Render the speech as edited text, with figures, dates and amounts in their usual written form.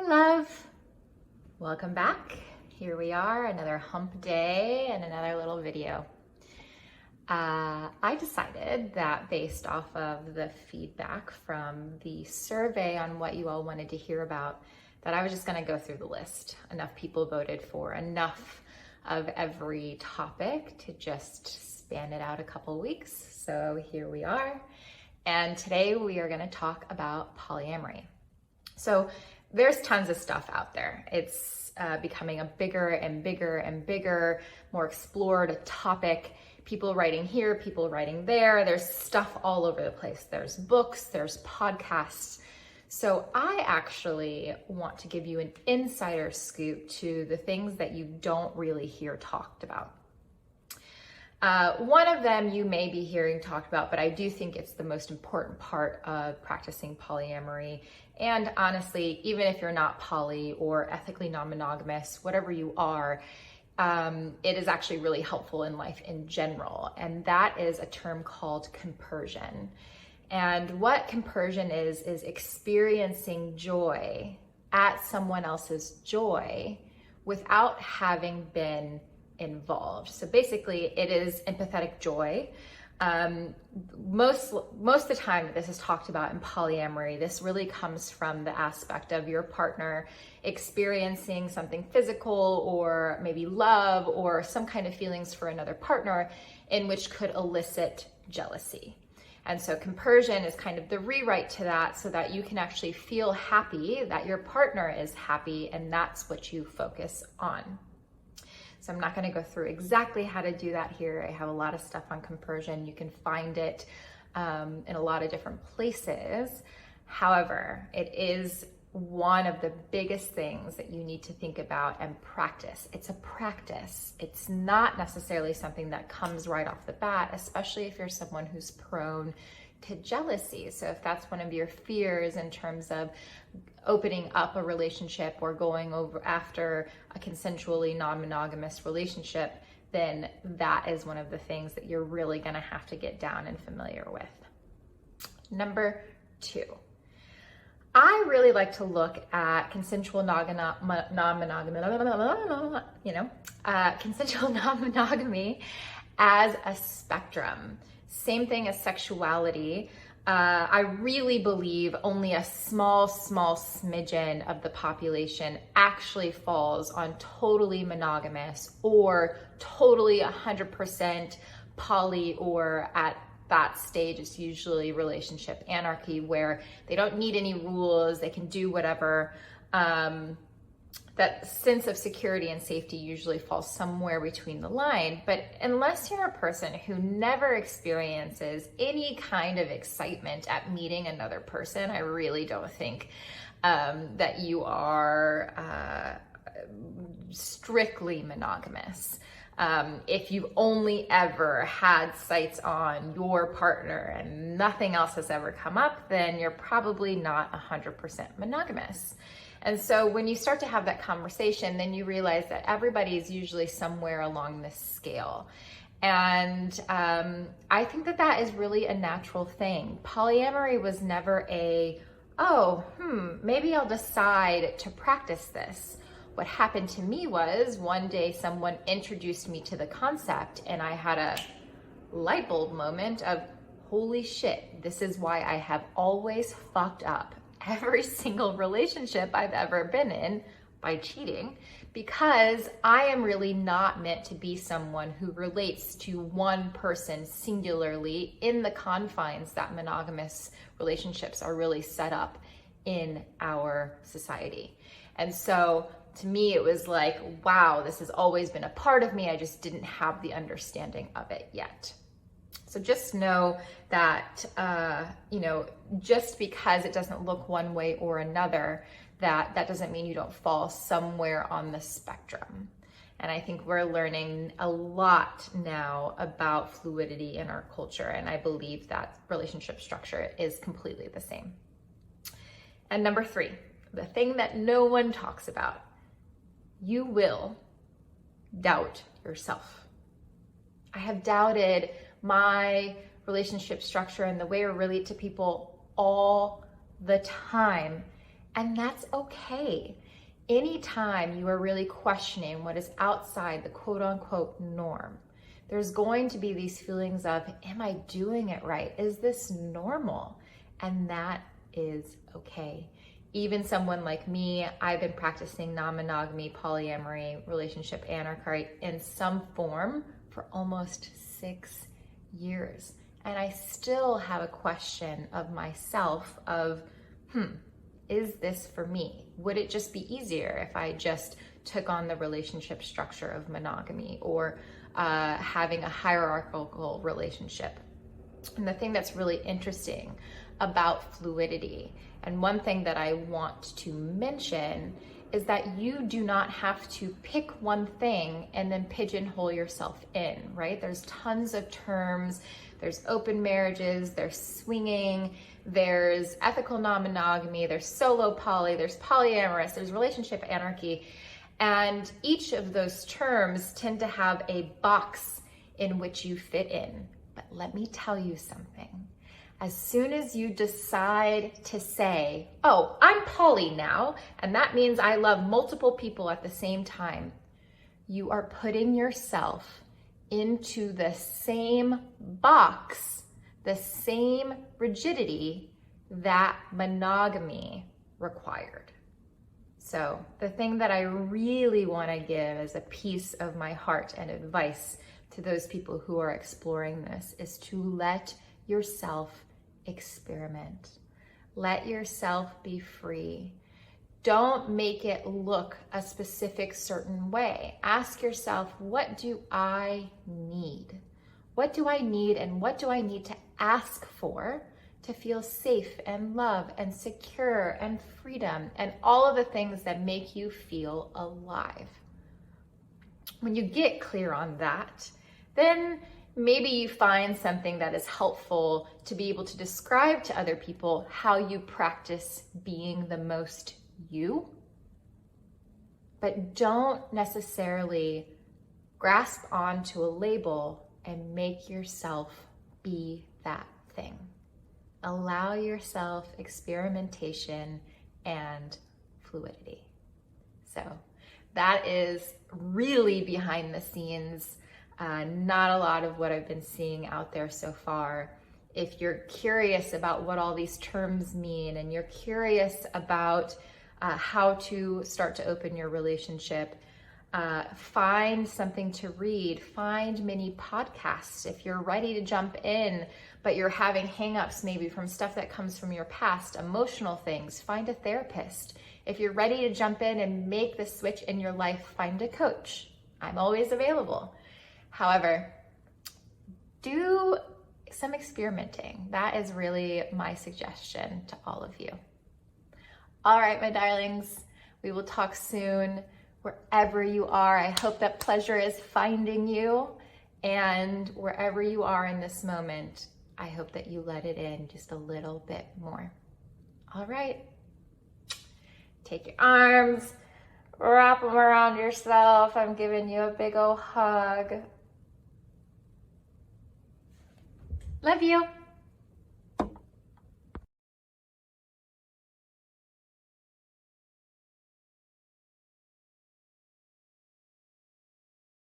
love. Welcome back. Here we are, another hump day and another little video. I decided that based off of the feedback from the survey on what you all wanted to hear about, that I was just going to go through the list. Enough people voted for enough of every topic to just span it out a couple weeks. So here we are. And today we are going to talk about polyamory. So there's tons of stuff out there. It's becoming a bigger and bigger and bigger, more explored topic. People writing here, people writing there. There's stuff all over the place. There's books, there's podcasts. So I actually want to give you an insider scoop to the things that you don't really hear talked about. One of them you may be hearing talked about, but I do think it's the most important part of practicing polyamory. And honestly, even if you're not poly or ethically non-monogamous, whatever you are, it is actually really helpful in life in general. And that is a term called compersion. And what compersion is experiencing joy at someone else's joy without having been involved. So basically it is empathetic joy. Most of the time this is talked about in polyamory, this really comes from the aspect of your partner experiencing something physical or maybe love or some kind of feelings for another partner in which could elicit jealousy. And so compersion is kind of the rewrite to that so that you can actually feel happy that your partner is happy, and that's what you focus on. So I'm not going to go through exactly how to do that here. I have a lot of stuff on compersion. You can find it in a lot of different places. However, it is one of the biggest things that you need to think about and practice. It's a practice. It's not necessarily something that comes right off the bat, especially if you're someone who's prone to jealousy. So if that's one of your fears in terms of opening up a relationship or going over after a consensually non-monogamous relationship, then that is one of the things that you're really going to have to get down and familiar with. Number 2. I really like to look at consensual consensual non-monogamy as a spectrum. Same thing as sexuality. I really believe only a small smidgen of the population actually falls on totally monogamous or totally 100% poly, or at that stage it's usually relationship anarchy where they don't need any rules, they can do whatever. That sense of security and safety usually falls somewhere between the line. But unless you're a person who never experiences any kind of excitement at meeting another person, I really don't think that you are strictly monogamous. If you've only ever had sights on your partner and nothing else has ever come up, then you're probably not 100% monogamous. And so when you start to have that conversation, then you realize that everybody is usually somewhere along this scale. And I think that that is really a natural thing. Polyamory was never maybe I'll decide to practice this. What happened to me was one day someone introduced me to the concept and I had a light bulb moment of, holy shit, this is why I have always fucked up every single relationship I've ever been in by cheating, because I am really not meant to be someone who relates to one person singularly in the confines that monogamous relationships are really set up in our society. And so to me, it was like, wow, this has always been a part of me. I just didn't have the understanding of it yet. So just know that, just because it doesn't look one way or another, that doesn't mean you don't fall somewhere on the spectrum. And I think we're learning a lot now about fluidity in our culture. And I believe that relationship structure is completely the same. And number 3, the thing that no one talks about, you will doubt yourself. I have doubted my relationship structure and the way I relate to people all the time. And that's okay. Anytime you are really questioning what is outside the quote unquote norm, there's going to be these feelings of, am I doing it right? Is this normal? And that is okay. Even someone like me, I've been practicing non-monogamy, polyamory, relationship anarchy in some form for almost 6 years. And I still have a question of myself of, is this for me? Would it just be easier if I just took on the relationship structure of monogamy or having a hierarchical relationship? And the thing that's really interesting about fluidity, and one thing that I want to mention, is that you do not have to pick one thing and then pigeonhole yourself in, right? There's tons of terms. There's open marriages, there's swinging, there's ethical non-monogamy, there's solo poly, there's polyamorous, there's relationship anarchy. And each of those terms tend to have a box in which you fit in. But let me tell you something. As soon as you decide to say, oh, I'm poly now, and that means I love multiple people at the same time, you are putting yourself into the same box, the same rigidity that monogamy required. So the thing that I really want to give as a piece of my heart and advice to those people who are exploring this is to let yourself experiment. Let yourself be free. Don't make it look a specific certain way. Ask yourself, what do I need? What do I need, and what do I need to ask for to feel safe and love and secure and freedom and all of the things that make you feel alive? When you get clear on that, then maybe you find something that is helpful to be able to describe to other people how you practice being the most you. But don't necessarily grasp onto a label and make yourself be that thing. Allow yourself experimentation and fluidity. So that is really behind the scenes. Not a lot of what I've been seeing out there so far. If you're curious about what all these terms mean, and you're curious about how to start to open your relationship, find something to read, find many podcasts. If you're ready to jump in, but you're having hangups maybe from stuff that comes from your past, emotional things, find a therapist. If you're ready to jump in and make the switch in your life, find a coach. I'm always available. However, do some experimenting. That is really my suggestion to all of you. All right, my darlings, we will talk soon. Wherever you are, I hope that pleasure is finding you. And wherever you are in this moment, I hope that you let it in just a little bit more. All right. Take your arms, wrap them around yourself. I'm giving you a big old hug. Love you.